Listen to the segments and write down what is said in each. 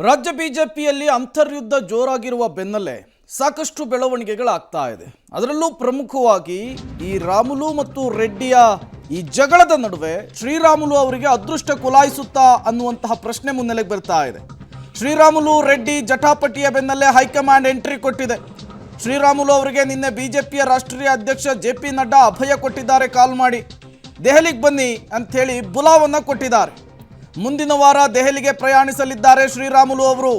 ರಾಜ್ಯ ಬಿಜೆಪಿಯಲ್ಲಿ ಅಂತರ್ಯುದ್ಧ ಜೋರಾಗಿರುವ ಬೆನ್ನಲ್ಲೇ ಸಾಕಷ್ಟು ಬೆಳವಣಿಗೆಗಳಾಗ್ತಾ ಇದೆ. ಅದರಲ್ಲೂ ಪ್ರಮುಖವಾಗಿ ಈ ರಾಮುಲು ಮತ್ತು ರೆಡ್ಡಿಯ ಈ ಜಗಳದ ನಡುವೆ ಶ್ರೀರಾಮುಲು ಅವರಿಗೆ ಅದೃಷ್ಟ ಕುಲಾಯಿಸುತ್ತಾ ಅನ್ನುವಂತಹ ಪ್ರಶ್ನೆ ಮುನ್ನೆಲೆಗೆ ಬರ್ತಾ ಇದೆ. ಶ್ರೀರಾಮುಲು ರೆಡ್ಡಿ ಜಟಾಪಟಿಯ ಬೆನ್ನಲ್ಲೇ ಹೈಕಮಾಂಡ್ ಎಂಟ್ರಿ ಕೊಟ್ಟಿದೆ. ಶ್ರೀರಾಮುಲು ಅವರಿಗೆ ನಿನ್ನೆ ಬಿಜೆಪಿಯ ರಾಷ್ಟ್ರೀಯ ಅಧ್ಯಕ್ಷ ಜೆ.ಪಿ. ನಡ್ಡಾ ಅಭಯ ಕೊಟ್ಟಿದ್ದಾರೆ. ಕಾಲ್ ಮಾಡಿ ದೆಹಲಿಗೆ ಬನ್ನಿ ಅಂಥೇಳಿ ಬುಲಾವನ್ನು ಕೊಟ್ಟಿದ್ದಾರೆ. ಮುಂದಿನ ವಾರ ದೆಹಲಿಗೆ ಪ್ರಯಾಣಿಸಲಿದ್ದಾರೆ ಶ್ರೀರಾಮುಲು ಅವರು.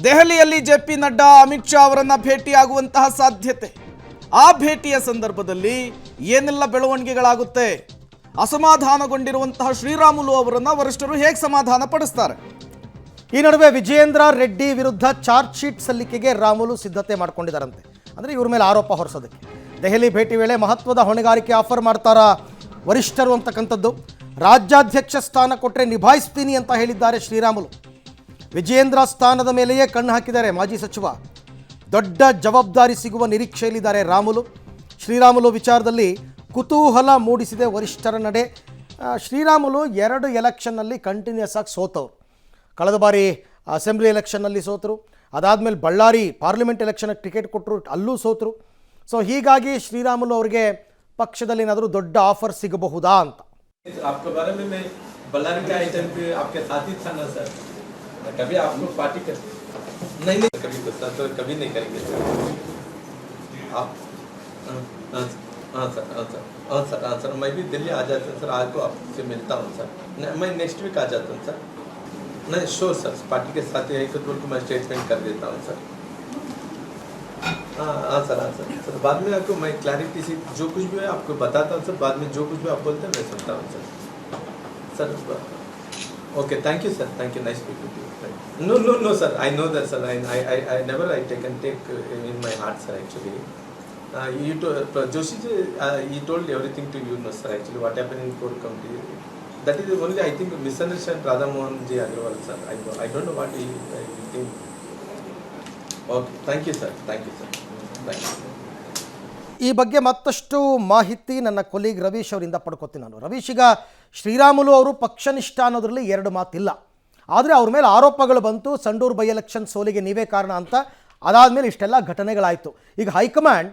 ದೆಹಲಿಯಲ್ಲಿ ಜೆ.ಪಿ. ನಡ್ಡಾ ಅಮಿತ್ ಶಾ ಅವರನ್ನ ಭೇಟಿಯಾಗುವಂತಹ ಸಾಧ್ಯತೆ. ಆ ಭೇಟಿಯ ಸಂದರ್ಭದಲ್ಲಿ ಏನೆಲ್ಲ ಬೆಳವಣಿಗೆಗಳಾಗುತ್ತೆ, ಅಸಮಾಧಾನಗೊಂಡಿರುವಂತಹ ಶ್ರೀರಾಮುಲು ಅವರನ್ನ ವರಿಷ್ಠರು ಹೇಗೆ ಸಮಾಧಾನ ಪಡಿಸ್ತಾರೆ? ಈ ನಡುವೆ ವಿಜಯೇಂದ್ರ ರೆಡ್ಡಿ ವಿರುದ್ಧ ಚಾರ್ಜ್ ಶೀಟ್ ಸಲ್ಲಿಕೆಗೆ ರಾಮುಲು ಸಿದ್ಧತೆ ಮಾಡ್ಕೊಂಡಿದ್ದಾರಂತೆ. ಅಂದರೆ ಇವ್ರ ಮೇಲೆ ಆರೋಪ ಹೊರಿಸೋದಕ್ಕೆ ದೆಹಲಿ ಭೇಟಿ ವೇಳೆ ಮಹತ್ವದ ಹೊಣೆಗಾರಿಕೆ ಆಫರ್ ಮಾಡ್ತಾರಾ ವರಿಷ್ಠರು ಅಂತಕ್ಕಂಥದ್ದು. ರಾಜ್ಯಾಧ್ಯಕ್ಷ ಸ್ಥಾನ ಕೊಟ್ಟರೆ ನಿಭಾಯಿಸ್ತೀನಿ ಅಂತ ಹೇಳಿದ್ದಾರೆ ಶ್ರೀರಾಮುಲು. ವಿಜಯೇಂದ್ರ ಸ್ಥಾನದ ಮೇಲೆಯೇ ಕಣ್ಣು ಹಾಕಿದ್ದಾರೆ ಮಾಜಿ ಸಚಿವ. ದೊಡ್ಡ ಜವಾಬ್ದಾರಿ ಸಿಗುವ ನಿರೀಕ್ಷೆಯಲ್ಲಿದ್ದಾರೆ ರಾಮುಲು. ಶ್ರೀರಾಮುಲು ವಿಚಾರದಲ್ಲಿ ಕುತೂಹಲ ಮೂಡಿಸಿದೆ ವರಿಷ್ಠರ ನಡೆ. ಶ್ರೀರಾಮುಲು 2 ಎಲೆಕ್ಷನ್ನಲ್ಲಿ ಕಂಟಿನ್ಯೂಸ್ ಆಗಿ ಸೋತವರು. ಕಳೆದ ಬಾರಿ ಅಸೆಂಬ್ಲಿ ಎಲೆಕ್ಷನ್ನಲ್ಲಿ ಸೋತರು, ಅದಾದಮೇಲೆ ಬಳ್ಳಾರಿ ಪಾರ್ಲಿಮೆಂಟ್ ಎಲೆಕ್ಷನ್ಗೆ ಟಿಕೆಟ್ ಕೊಟ್ಟರು, ಅಲ್ಲೂ ಸೋತರು. ಸೊ ಹೀಗಾಗಿ ಶ್ರೀರಾಮುಲು ಅವರಿಗೆ ಪಕ್ಷದಲ್ಲಿ ಏನಾದರೂ ದೊಡ್ಡ ಆಫರ್ ಸಿಗಬಹುದಾ ಅಂತ. आपके बारे में मैं बल्लारी के आइटम पे आपके साथ ही था ना सर, कभी आपको पार्टी कर नहीं कभी गुस्सा तो कभी नहीं करेंगे सर आप। हाँ सर मैं भी दिल्ली आ जाता हूँ सर, आज को आपसे मिलता हूँ सर, मैं नेक्स्ट वीक आ जाता हूँ सर। नहीं श्योर सर, पार्टी के साथ ही एक को मैं स्टेटमेंट कर देता हूँ सर। हाँ सर सर बाद में आपको मैं क्लैरिटी से जो कुछ भी है आपको बताता हूँ सर। बाद में जो कुछ भी आप बोलते हैं मैं सुनता हूँ sir. Okay thank you sir, thank you, nice speaking to you. No sir, I know that sir, I never take in my heart sir actually. Joshi ji, he told everything to you, no sir, actually what happened in core committee, that is only I think misunderstand Radha Mohan ji Agrawal sir. I don't know what he think. Okay, thank you sir, thank you sir, thank you. ಈ ಬಗ್ಗೆ ಮತ್ತಷ್ಟು ಮಾಹಿತಿ ನನ್ನ colleague Ravish ಅವರಿಂದ ಪಡ್ಕೊತೀನಿ ನಾನು. ರವೀಶ್, ಈಗ ಶ್ರೀರಾಮುಲು ಅವರು ಪಕ್ಷನಿಷ್ಠ ಅನ್ನೋದ್ರಲ್ಲಿ 2 ಮಾತಿಲ್ಲ. ಆದರೆ ಅವ್ರ ಮೇಲೆ ಆರೋಪಗಳು ಬಂತು, ಸಂಡೂರು ಬೈ ಎಲೆಕ್ಷನ್ ಸೋಲಿಗೆ ನೀವೇ ಕಾರಣ ಅಂತ. ಅದಾದಮೇಲೆ ಇಷ್ಟೆಲ್ಲ ಘಟನೆಗಳಾಯಿತು. ಈಗ ಹೈಕಮಾಂಡ್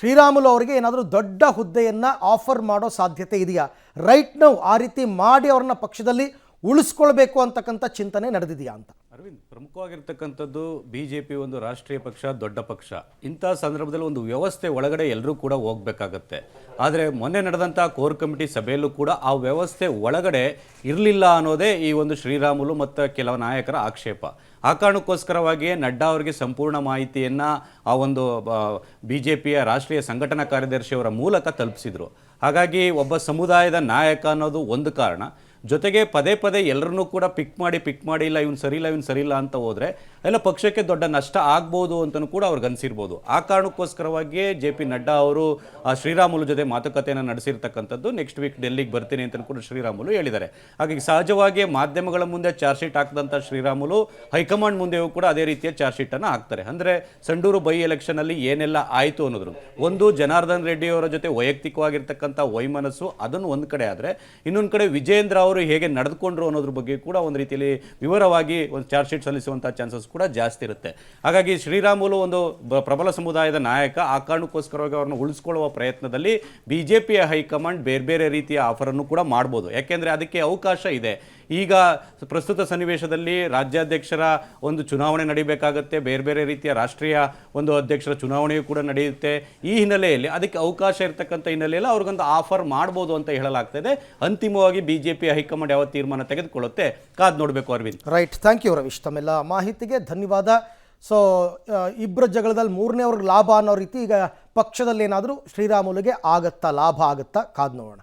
ಶ್ರೀರಾಮುಲು ಅವರಿಗೆ ಏನಾದರೂ ದೊಡ್ಡ ಹುದ್ದೆಯನ್ನು ಆಫರ್ ಮಾಡೋ ಸಾಧ್ಯತೆ ಇದೆಯಾ? ರೈಟ್ ನೌ ಆ ರೀತಿ ಮಾಡಿ ಅವ್ರನ್ನ ಪಕ್ಷದಲ್ಲಿ ಉಳಿಸ್ಕೊಳ್ಬೇಕು ಅಂತಕ್ಕಂಥ ಚಿಂತನೆ ನಡೆದಿದೆಯಾ ಅಂತ? ಅರವಿಂದ್, ಪ್ರಮುಖವಾಗಿರ್ತಕ್ಕಂಥದ್ದು ಬಿಜೆಪಿ ಒಂದು ರಾಷ್ಟ್ರೀಯ ಪಕ್ಷ, ದೊಡ್ಡ ಪಕ್ಷ. ಇಂಥ ಸಂದರ್ಭದಲ್ಲಿ ಒಂದು ವ್ಯವಸ್ಥೆ ಒಳಗಡೆ ಎಲ್ಲರೂ ಕೂಡ ಹೋಗಬೇಕಾಗತ್ತೆ. ಆದರೆ ಮೊನ್ನೆ ನಡೆದಂಥ ಕೋರ್ ಕಮಿಟಿ ಸಭೆಯಲ್ಲೂ ಕೂಡ ಆ ವ್ಯವಸ್ಥೆ ಒಳಗಡೆ ಇರಲಿಲ್ಲ ಅನ್ನೋದೇ ಈ ಒಂದು ಶ್ರೀರಾಮುಲು ಮತ್ತು ಕೆಲವು ನಾಯಕರ ಆಕ್ಷೇಪ. ಆ ಕಾರಣಕ್ಕೋಸ್ಕರವಾಗಿಯೇ ನಡ್ಡಾ ಅವರಿಗೆ ಸಂಪೂರ್ಣ ಮಾಹಿತಿಯನ್ನು ಆ ಒಂದು ಬಿಜೆಪಿಯ ರಾಷ್ಟ್ರೀಯ ಸಂಘಟನಾ ಕಾರ್ಯದರ್ಶಿಯವರ ಮೂಲಕ ತಲುಪಿಸಿದರು. ಹಾಗಾಗಿ ಒಬ್ಬ ಸಮುದಾಯದ ನಾಯಕ ಅನ್ನೋದು ಒಂದು ಕಾರಣ. ಜೊತೆಗೆ ಪದೇ ಪದೇ ಎಲ್ಲರನ್ನೂ ಕೂಡ ಪಿಕ್ ಮಾಡಿ ಇಲ್ಲ ಇವ್ನು ಸರಿ ಇಲ್ಲ ಅಂತ ಹೋದರೆ ಎಲ್ಲ ಪಕ್ಷಕ್ಕೆ ದೊಡ್ಡ ನಷ್ಟ ಆಗ್ಬೋದು ಅಂತಲೂ ಕೂಡ ಅವ್ರಿಗೆ ಅನಿಸಿರ್ಬೋದು. ಆ ಕಾರಣಕ್ಕೋಸ್ಕರವಾಗಿಯೇ ಜೆ.ಪಿ. ನಡ್ಡಾ ಅವರು ಶ್ರೀರಾಮುಲು ಜೊತೆ ಮಾತುಕತೆಯನ್ನು ನಡೆಸಿರ್ತಕ್ಕಂಥದ್ದು. ನೆಕ್ಸ್ಟ್ ವೀಕ್ ಡೆಲ್ಲಿಗೆ ಬರ್ತೀನಿ ಅಂತ ಕೂಡ ಶ್ರೀರಾಮುಲು ಹೇಳಿದ್ದಾರೆ. ಹಾಗಾಗಿ ಸಹಜವಾಗಿಯೇ ಮಾಧ್ಯಮಗಳ ಮುಂದೆ ಚಾರ್ಜ್ ಶೀಟ್ ಹಾಕಿದಂಥ ಶ್ರೀರಾಮುಲು ಹೈಕಮಾಂಡ್ ಮುಂದೆಯೂ ಕೂಡ ಅದೇ ರೀತಿಯ ಚಾರ್ಜ್ ಶೀಟನ್ನು ಹಾಕ್ತಾರೆ. ಅಂದರೆ ಸಂಡೂರು ಬೈ ಎಲೆಕ್ಷನಲ್ಲಿ ಏನೆಲ್ಲ ಆಯಿತು ಅನ್ನೋದ್ರು, ಒಂದು ಜನಾರ್ದನ್ ರೆಡ್ಡಿ ಅವರ ಜೊತೆ ವೈಯಕ್ತಿಕವಾಗಿರ್ತಕ್ಕಂಥ ವೈಮನಸ್ಸು, ಅದನ್ನು ಒಂದು ಕಡೆ ಆದರೆ, ಇನ್ನೊಂದು ಕಡೆ ವಿಜಯೇಂದ್ರ ಅವರು ಹೇಗೆ ನಡೆದುಕೊಂಡ್ರು ಅನ್ನೋದ್ರ ಬಗ್ಗೆ ಕೂಡ ಒಂದು ರೀತಿಯಲ್ಲಿ ವಿವರವಾಗಿ ಒಂದು ಚಾರ್ಜ್ ಶೀಟ್ ಸಲ್ಲಿಸುವಂಥ ಚಾನ್ಸಸ್ ಕೂಡ ಜಾಸ್ತಿ ಇರುತ್ತೆ. ಹಾಗಾಗಿ ಶ್ರೀರಾಮುಲು ಒಂದು ಪ್ರಬಲ ಸಮುದಾಯದ ನಾಯಕ. ಆ ಕಾರಣಕ್ಕೋಸ್ಕರವಾಗಿ ಅವ್ರನ್ನ ಉಳಿಸ್ಕೊಳ್ಳುವ ಪ್ರಯತ್ನದಲ್ಲಿ ಬಿಜೆಪಿಯ ಹೈಕಮಾಂಡ್ ಬೇರೆ ರೀತಿಯ ಆಫರನ್ನು ಕೂಡ ಮಾಡ್ಬೋದು. ಯಾಕೆಂದರೆ ಅದಕ್ಕೆ ಅವಕಾಶ ಇದೆ. ಈಗ ಪ್ರಸ್ತುತ ಸನ್ನಿವೇಶದಲ್ಲಿ ರಾಜ್ಯಾಧ್ಯಕ್ಷರ ಒಂದು ಚುನಾವಣೆ ನಡೀಬೇಕಾಗತ್ತೆ, ಬೇರೆ ರೀತಿಯ ರಾಷ್ಟ್ರೀಯ ಒಂದು ಅಧ್ಯಕ್ಷರ ಚುನಾವಣೆಯೂ ಕೂಡ ನಡೆಯುತ್ತೆ. ಈ ಹಿನ್ನೆಲೆಯಲ್ಲಿ ಅದಕ್ಕೆ ಅವಕಾಶ ಇರತಕ್ಕಂಥ ಹಿನ್ನೆಲೆಯಲ್ಲಿ ಅವ್ರಿಗೊಂದು ಆಫರ್ ಮಾಡ್ಬೋದು ಅಂತ ಹೇಳಲಾಗ್ತದೆ. ಅಂತಿಮವಾಗಿ ಬಿಜೆಪಿ ಹೈಕಮಾಂಡ್ ಯಾವ ತೀರ್ಮಾನ ತೆಗೆದುಕೊಳ್ಳುತ್ತೆ ಕಾದ್ ನೋಡಬೇಕು. Arvind, right, thank you Ravish, ತಮ್ಮೆಲ್ಲ ಮಾಹಿತಿಗೆ ಧನ್ಯವಾದ. ಸೊ ಇಬ್ಬರ ಜಗಳದಲ್ಲಿ 3ನೇ ಅವ್ರಿಗೆ ಲಾಭ ಅನ್ನೋ ರೀತಿ ಈಗ ಪಕ್ಷದಲ್ಲಿ ಏನಾದರೂ ಶ್ರೀರಾಮುಲುಗೆ ಲಾಭ ಆಗುತ್ತಾ ಕಾದ್ ನೋಡೋಣ.